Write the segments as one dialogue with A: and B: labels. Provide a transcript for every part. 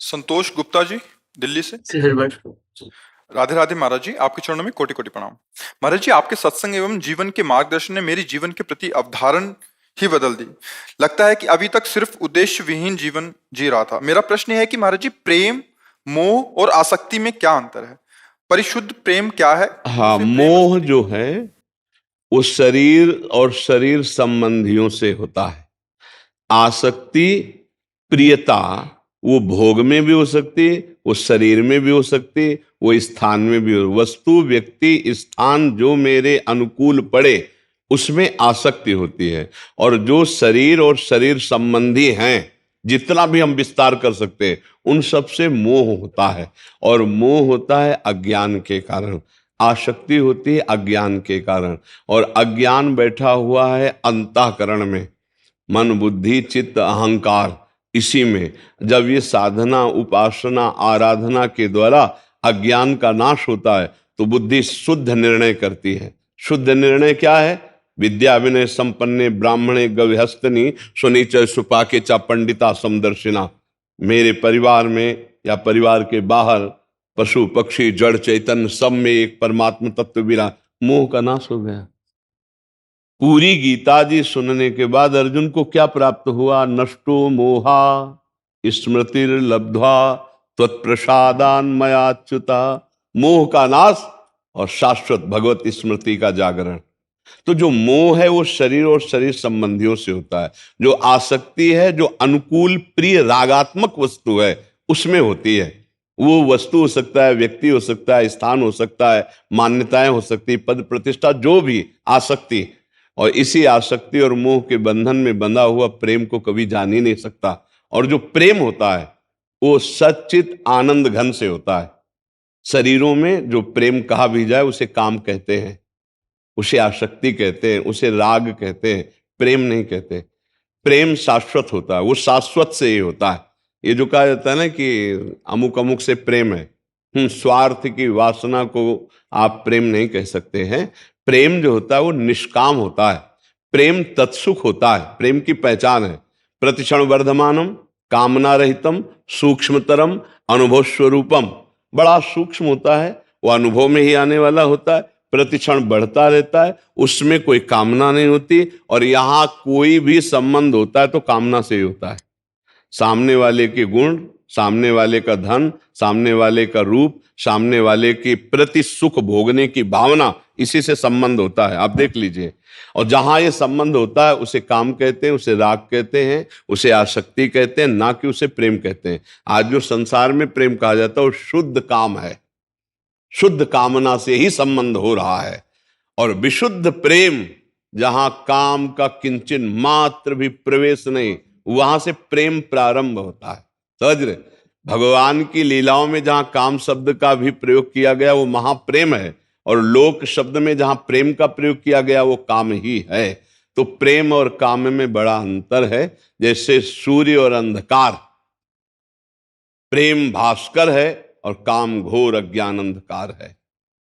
A: संतोष गुप्ता जी, दिल्ली से। राधे राधे महाराज जी, आपके चरणों में कोटि कोटि प्रणाम। महाराज जी, आपके सत्संग एवं जीवन के मार्गदर्शन ने मेरी जीवन के प्रति अवधारण ही बदल दी। लगता है कि अभी तक सिर्फ उद्देश्य विहीन जीवन जी रहा था। मेरा प्रश्न है कि महाराज जी, प्रेम, मोह और आसक्ति में क्या अंतर है? परिशुद्ध प्रेम क्या है?
B: हाँ, मोह जो है वो शरीर और शरीर संबंधियों से होता है। आसक्ति, प्रियता, वो भोग में भी हो सकती है, वो शरीर में भी हो सकती है, वो स्थान में भी हो। वस्तु, व्यक्ति, स्थान जो मेरे अनुकूल पड़े उसमें आसक्ति होती है। और जो शरीर और शरीर संबंधी हैं, जितना भी हम विस्तार कर सकते हैं, उन सब से मोह होता है। और मोह होता है अज्ञान के कारण, आसक्ति होती है अज्ञान के कारण। और अज्ञान बैठा हुआ है अंतःकरण में, मन, बुद्धि, चित्त, अहंकार, इसी में। जब ये साधना, उपासना, आराधना के द्वारा अज्ञान का नाश होता है तो बुद्धि शुद्ध निर्णय करती है। शुद्ध निर्णय क्या है? विद्या विनय संपन्ने ब्राह्मणे गविहस्तनी सुनीच सुपाके चा पंडिता समदर्शिना। मेरे परिवार में या परिवार के बाहर पशु पक्षी जड़ चैतन्य सब में एक परमात्मा तत्व विराज। मोह का नाश हो गया। पूरी गीता जी सुनने के बाद अर्जुन को क्या प्राप्त हुआ? नष्टो मोहा स्मृतिर्लब्ध्वा त्वत्प्रसादान मयाच्युता। मोह का नाश और शाश्वत भगवत स्मृति का जागरण। तो जो मोह है वो शरीर और शरीर संबंधियों से होता है। जो आसक्ति है, जो अनुकूल प्रिय रागात्मक वस्तु है, उसमें होती है। वो वस्तु हो सकता है, व्यक्ति हो सकता है, स्थान हो सकता है, मान्यताएं हो सकती है, पद प्रतिष्ठा, जो भी आसक्ति। और इसी आसक्ति और मोह के बंधन में बंधा हुआ प्रेम को कभी जान ही नहीं सकता। और जो प्रेम होता है वो सच्चित आनंद घन से होता है। शरीरों में जो प्रेम कहा भी जाए उसे काम कहते हैं, उसे आसक्ति कहते हैं, उसे राग कहते हैं, प्रेम नहीं कहते। प्रेम शाश्वत होता है, वो शाश्वत से ही होता है। ये जो कहा जाता है ना कि अमुक अमुक से प्रेम है, स्वार्थ की वासना को आप प्रेम नहीं कह सकते हैं। प्रेम जो होता है वो निष्काम होता है। प्रेम तत्सुख होता है। प्रेम की पहचान है प्रतिक्षण वर्धमानम, कामना रहितम, सूक्ष्मतरम, अनुभव स्वरूपम। बड़ा सूक्ष्म होता है, वो अनुभव में ही आने वाला होता है, प्रतिक्षण बढ़ता रहता है, उसमें कोई कामना नहीं होती। और यहां कोई भी संबंध होता है तो कामना से ही होता है। सामने वाले के गुण, सामने वाले का धन, सामने वाले का रूप, सामने वाले के प्रति सुख भोगने की भावना, इसी से संबंध होता है। आप देख लीजिए। और जहां ये संबंध होता है उसे काम कहते हैं, उसे राग कहते हैं, उसे आसक्ति कहते हैं, ना कि उसे प्रेम कहते हैं। आज जो संसार में प्रेम कहा जाता है वो शुद्ध काम है, शुद्ध कामना से ही संबंध हो रहा है। और विशुद्ध प्रेम, जहां काम का किंचन मात्र भी प्रवेश नहीं, वहां से प्रेम प्रारंभ होता है। समझ रहे? भगवान की लीलाओं में जहां काम शब्द का भी प्रयोग किया गया वो महाप्रेम है, और लोक शब्द में जहां प्रेम का प्रयोग किया गया वो काम ही है। तो प्रेम और काम में बड़ा अंतर है। जैसे सूर्य और अंधकार, प्रेम भास्कर है और काम घोर अज्ञान अंधकार है।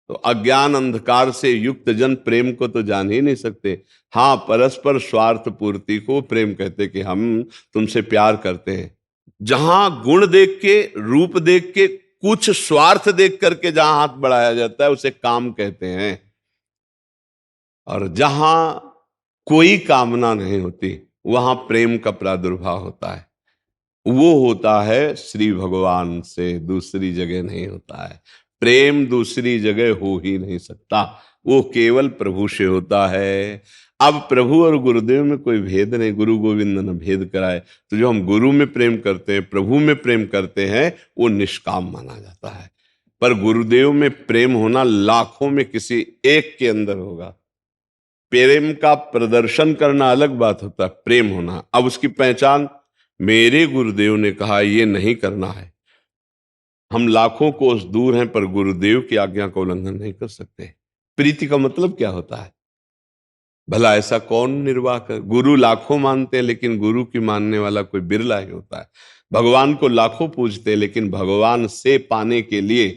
B: तो अज्ञान अंधकार से युक्त जन प्रेम को तो जान ही नहीं सकते। हाँ, परस्पर स्वार्थ पूर्ति को प्रेम कहते कि हम तुमसे प्यार करते हैं। जहां गुण देख के, रूप देख के, कुछ स्वार्थ देख करके जहां हाथ बढ़ाया जाता है उसे काम कहते हैं। और जहां कोई कामना नहीं होती वहां प्रेम का प्रादुर्भाव होता है। वो होता है श्री भगवान से, दूसरी जगह नहीं होता है। प्रेम दूसरी जगह हो ही नहीं सकता, वो केवल प्रभु से होता है। अब प्रभु और गुरुदेव में कोई भेद नहीं, गुरु गोविंद ने भेद कराए। तो जो हम गुरु में प्रेम करते हैं, प्रभु में प्रेम करते हैं, वो निष्काम माना जाता है। पर गुरुदेव में प्रेम होना लाखों में किसी एक के अंदर होगा। प्रेम का प्रदर्शन करना अलग बात होता है, प्रेम होना। अब उसकी पहचान, मेरे गुरुदेव ने कहा ये नहीं करना है। हम लाखों कोस दूर हैं पर गुरुदेव की आज्ञा का उल्लंघन नहीं कर सकते। प्रीति का मतलब क्या होता है? भला ऐसा कौन निर्वाह कर? गुरु लाखों मानते हैं लेकिन गुरु की मानने वाला कोई बिरला ही होता है। भगवान को लाखों पूजते हैं लेकिन भगवान से पाने के लिए,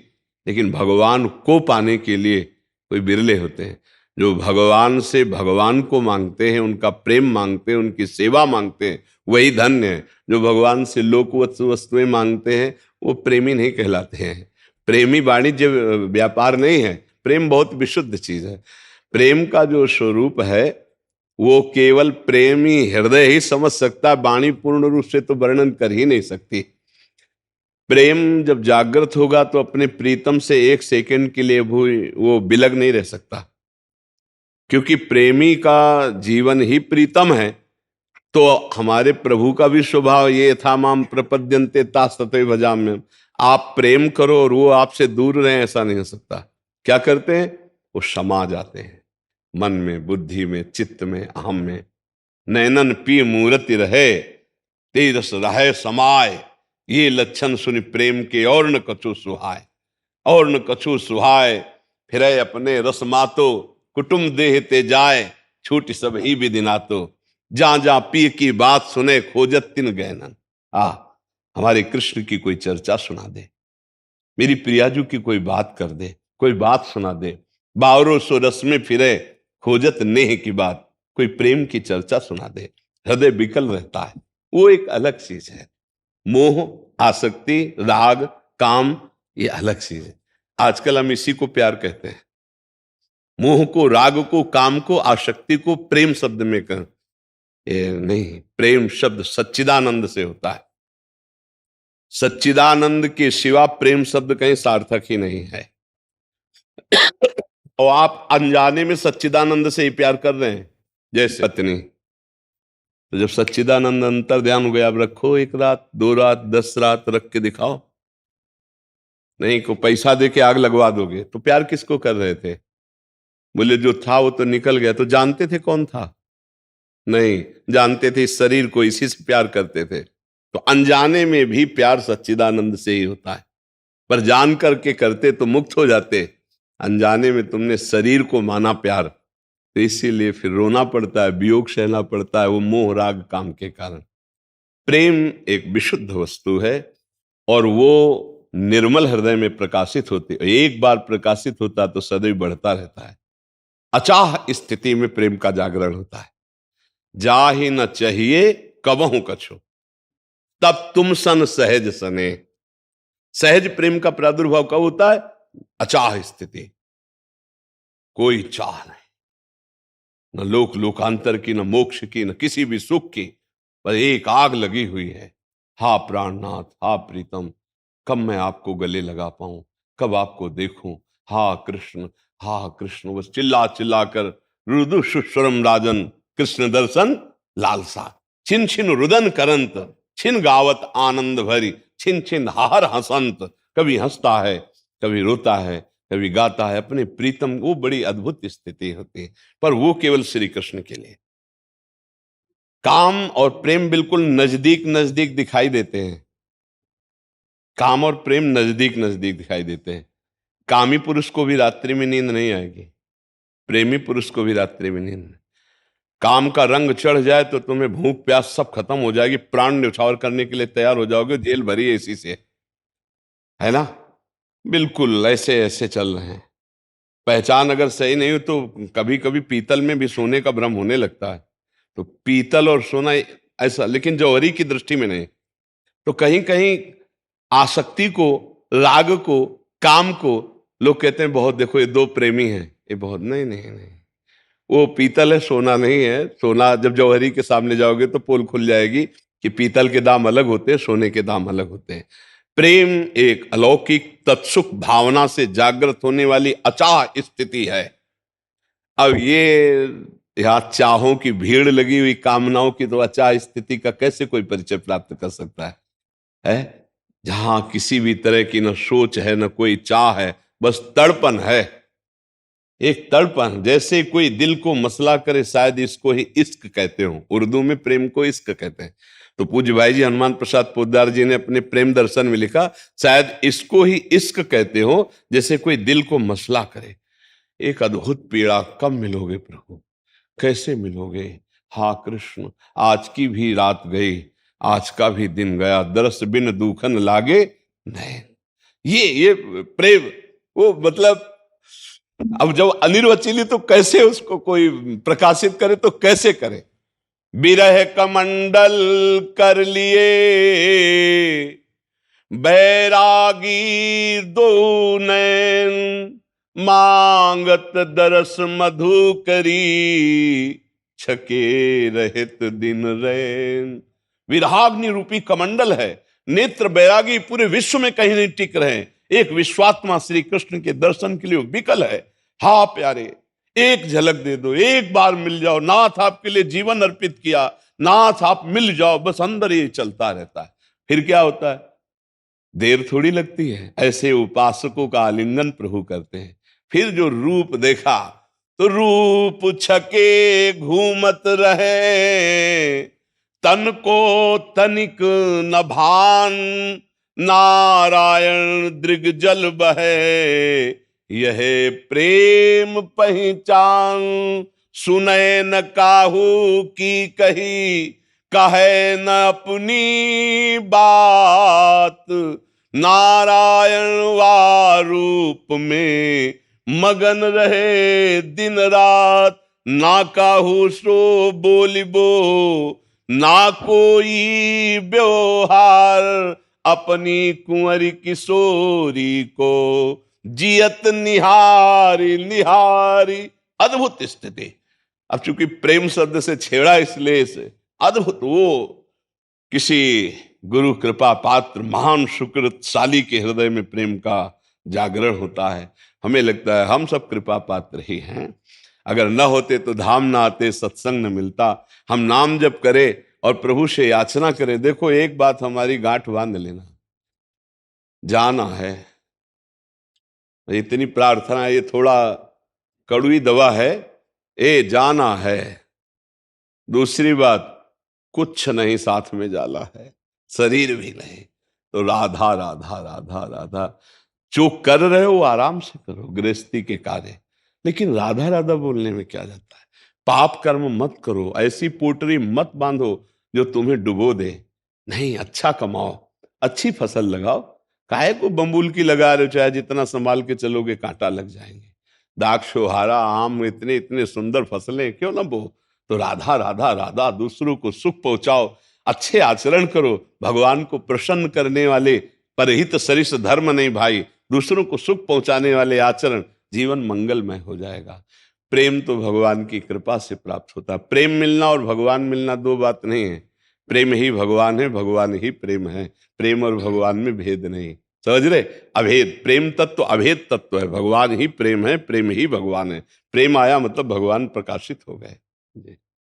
B: लेकिन भगवान को पाने के लिए कोई बिरले होते हैं। जो भगवान से भगवान को मांगते हैं, उनका प्रेम मांगते हैं, उनकी सेवा मांगते हैं, वही धन्य है। जो भगवान से लोक वस्तुएं मांगते हैं, वो प्रेमी नहीं कहलाते हैं। प्रेमी वाणिज्य व्यापार नहीं है। प्रेम बहुत विशुद्ध चीज है। प्रेम का जो स्वरूप है वो केवल प्रेमी हृदय ही समझ सकता है, वाणी पूर्ण रूप से तो वर्णन कर ही नहीं सकती। प्रेम जब जागृत होगा तो अपने प्रीतम से एक सेकंड के लिए भी वो बिलग नहीं रह सकता, क्योंकि प्रेमी का जीवन ही प्रीतम है। तो हमारे प्रभु का भी स्वभाव ये था, माम प्रपद्यन्ते तास्तते भजाम्यहम्। आप प्रेम करो और वो आपसे दूर रहे, ऐसा नहीं हो सकता। क्या करते हैं? वो समा जाते हैं मन में, बुद्धि में, चित्त में, अहम में। नैनन पी मूर्ति रहे, तेजस रहे समाय। ये लक्षण सुनि प्रेम के और न कछु सुहाय, और न कछु सुहाय। फिर अपने रस मातो, कुटुम देह ते जाए। छूट सब ही विदिनातो, जहां जहां पी की बात सुने, खोजत तिन गहनन। हमारे कृष्ण की कोई चर्चा सुना दे, मेरी प्रियाजू की कोई बात कर दे, कोई बात सुना दे। बावरो सो रस में फिरे, खोजत नेह की बात। कोई प्रेम की चर्चा सुना दे, हृदय विकल रहता है। वो एक अलग चीज है। मोह, आसक्ति, राग, काम, ये अलग चीज है। आजकल हम इसी को प्यार कहते हैं। मोह को, राग को, काम को, आसक्ति को प्रेम शब्द में कह, ये नहीं। प्रेम शब्द सच्चिदानंद से होता है। सच्चिदानंद के सिवा प्रेम शब्द कहीं सार्थक ही नहीं है। और आप अनजाने में सच्चिदानंद से ही प्यार कर रहे हैं। जैसे पत्नी, तो जब सच्चिदानंद अंतर ध्यान हो गया, अब रखो 1 रात, 2 रात, 10 रात रख के दिखाओ। नहीं को पैसा दे के आग लगवा दोगे। तो प्यार किसको कर रहे थे? बोले जो था वो तो निकल गया। तो जानते थे कौन था? नहीं जानते थे, इस शरीर को, इसी से प्यार करते थे। तो अनजाने में भी प्यार सच्चिदानंद से ही होता है। पर जान करके करते तो मुक्त हो जाते। अनजाने में तुमने शरीर को माना प्यार, तो इसीलिए फिर रोना पड़ता है, वियोग सहना पड़ता है, वो मोह राग काम के कारण। प्रेम एक विशुद्ध वस्तु है और वो निर्मल हृदय में प्रकाशित होती है। एक बार प्रकाशित होता तो सदैव बढ़ता रहता है। अचाह स्थिति में प्रेम का जागरण होता है। जा ही न चाहिए कबहू कछो, तब तुम सन सहज सने। सहज प्रेम का प्रादुर्भाव कब होता है? अचाह स्थिति, कोई चाह नहीं, न लोक लोकांतर की, न मोक्ष की, न किसी भी सुख की, पर एक आग लगी हुई है। हा प्राणनाथ, हा प्रीतम, कब मैं आपको गले लगा पाऊं, कब आपको देखूं। हा कृष्ण, हा कृष्ण, बस चिल्ला चिल्ला कर रुदु सुस्वरम राजन, कृष्ण दर्शन लालसा। छिन छिन रुदन करंत, छिन गावत आनंद भरी, छिन छिन हाहर हसंत। कभी हंसता है, कभी रोता है, कभी गाता है अपने प्रीतम। वो बड़ी अद्भुत स्थिति होती है, पर वो केवल श्री कृष्ण के लिए। काम और प्रेम बिल्कुल नजदीक नजदीक दिखाई देते हैं। काम और प्रेम नजदीक नजदीक दिखाई देते हैं। कामी पुरुष को भी रात्रि में नींद नहीं आएगी, प्रेमी पुरुष को भी रात्रि में नींद। काम का रंग चढ़ जाए तो तुम्हें भूख प्यास सब खत्म हो जाएगी, प्राण न्यौछावर करने के लिए तैयार हो जाओगे। जेल भरी है इसी से, है ना? बिल्कुल ऐसे ऐसे चल रहे हैं। पहचान अगर सही नहीं हो तो कभी कभी पीतल में भी सोने का भ्रम होने लगता है। तो पीतल और सोना ऐसा, लेकिन जौहरी की दृष्टि में नहीं। तो कहीं कहीं आसक्ति को, राग को, काम को लोग कहते हैं बहुत, देखो ये 2 प्रेमी हैं, ये बहुत। नहीं नहीं नहीं, वो पीतल है, सोना नहीं है। सोना जब जौहरी के सामने जाओगे तो पोल खुल जाएगी कि पीतल के दाम अलग होते हैं, सोने के दाम अलग होते हैं। प्रेम एक अलौकिक तत्सुख भावना से जागृत होने वाली अचाह स्थिति है। अब ये यहाँ चाहों की भीड़ लगी हुई, कामनाओं की, तो अचाह स्थिति का कैसे कोई परिचय प्राप्त कर सकता है? जहां किसी भी तरह की न सोच है, न कोई चाह है, बस तड़पन है। एक तड़पन, जैसे कोई दिल को मसला करे, शायद इसको ही इश्क कहते हो। उर्दू में प्रेम को इश्क कहते हैं। तो पूज्य भाई जी हनुमान प्रसाद पोद्दार जी ने अपने प्रेम दर्शन में लिखा, शायद इसको ही इश्क कहते हो, जैसे कोई दिल को मसला करे। एक अद्भुत पीड़ा, कब मिलोगे प्रभु, कैसे मिलोगे? हा कृष्ण, आज की भी रात गई, आज का भी दिन गया, दरस बिन दूखन लागे नहीं। ये प्रेम, वो मतलब अब जब अनिर्वचनीय तो कैसे उसको कोई प्रकाशित करे, तो कैसे करे? बिरह कमंडल कर लिए बैरागी दो नैन, मांगत दरस मधु करी, छके रहित दिन रैन। विराग्नि रूपी कमंडल है, नेत्र बैरागी पूरे विश्व में कहीं नहीं टिक रहे, एक विश्वात्मा श्री कृष्ण के दर्शन के लिए विकल है। हा प्यारे, एक झलक दे दो, एक बार मिल जाओ, नाथ आपके लिए जीवन अर्पित किया, नाथ आप मिल जाओ, बस अंदर ये चलता रहता है। फिर क्या होता है, देर थोड़ी लगती है, ऐसे उपासकों का आलिंगन प्रभु करते हैं। फिर जो रूप देखा तो रूप छके घूमत रहे, तन को तनिक न भान, नारायण दृग जल बहे, यह प्रेम पहचान। सुने न काहू की कही, कहे न अपनी बात, नारायण वारूप में मगन रहे दिन रात। ना काहू सो बोलिबो, ना कोई व्यवहार, अपनी कुंवरी किशोरी को जियत निहारी निहारी। अद्भुत स्थिति। अब चूंकि प्रेम शब्द से छेड़ा इसलिए से अद्भुत, वो किसी गुरु कृपा पात्र महान सुकृतशाली के हृदय में प्रेम का जागरण होता है। हमें लगता है हम सब कृपा पात्र ही हैं, अगर न होते तो धाम ना आते, सत्संग न मिलता। हम नाम जप करें और प्रभु से याचना करें। देखो एक बात हमारी गांठ बांध लेना, जाना है। इतनी प्रार्थना, ये थोड़ा कड़वी दवा है, ए जाना है। दूसरी बात, कुछ नहीं साथ में जाला है, शरीर भी नहीं, तो राधा राधा राधा राधा। जो कर रहे हो आराम से करो, गृहस्थी के कार्य, लेकिन राधा राधा बोलने में क्या जाता है। पाप कर्म मत करो, ऐसी पोटरी मत बांधो जो तुम्हें डुबो दे। नहीं, अच्छा कमाओ, अच्छी फसल लगाओ। काहे को बम्बुल की लगा रहे हो, चाहे जितना संभाल के चलोगे कांटा लग जाएंगे। दाक्षोहारा आम, इतने इतने सुंदर फसलें क्यों ना बो। तो राधा राधा राधा, दूसरों को सुख पहुंचाओ, अच्छे आचरण करो। भगवान को प्रसन्न करने वाले परहित सरिस धर्म नहीं भाई, दूसरों को सुख पहुंचाने वाले आचरण, जीवन मंगलमय हो जाएगा। प्रेम तो भगवान की कृपा से प्राप्त होता है। प्रेम मिलना और भगवान मिलना दो बात नहीं है। प्रेम ही भगवान है, भगवान ही प्रेम है। प्रेम और भगवान में भेद नहीं, समझ रहे। अभेद, प्रेम तत्व अभेद तत्व है। भगवान ही प्रेम है, प्रेम ही भगवान है। प्रेम आया मतलब भगवान प्रकाशित हो गए। जी।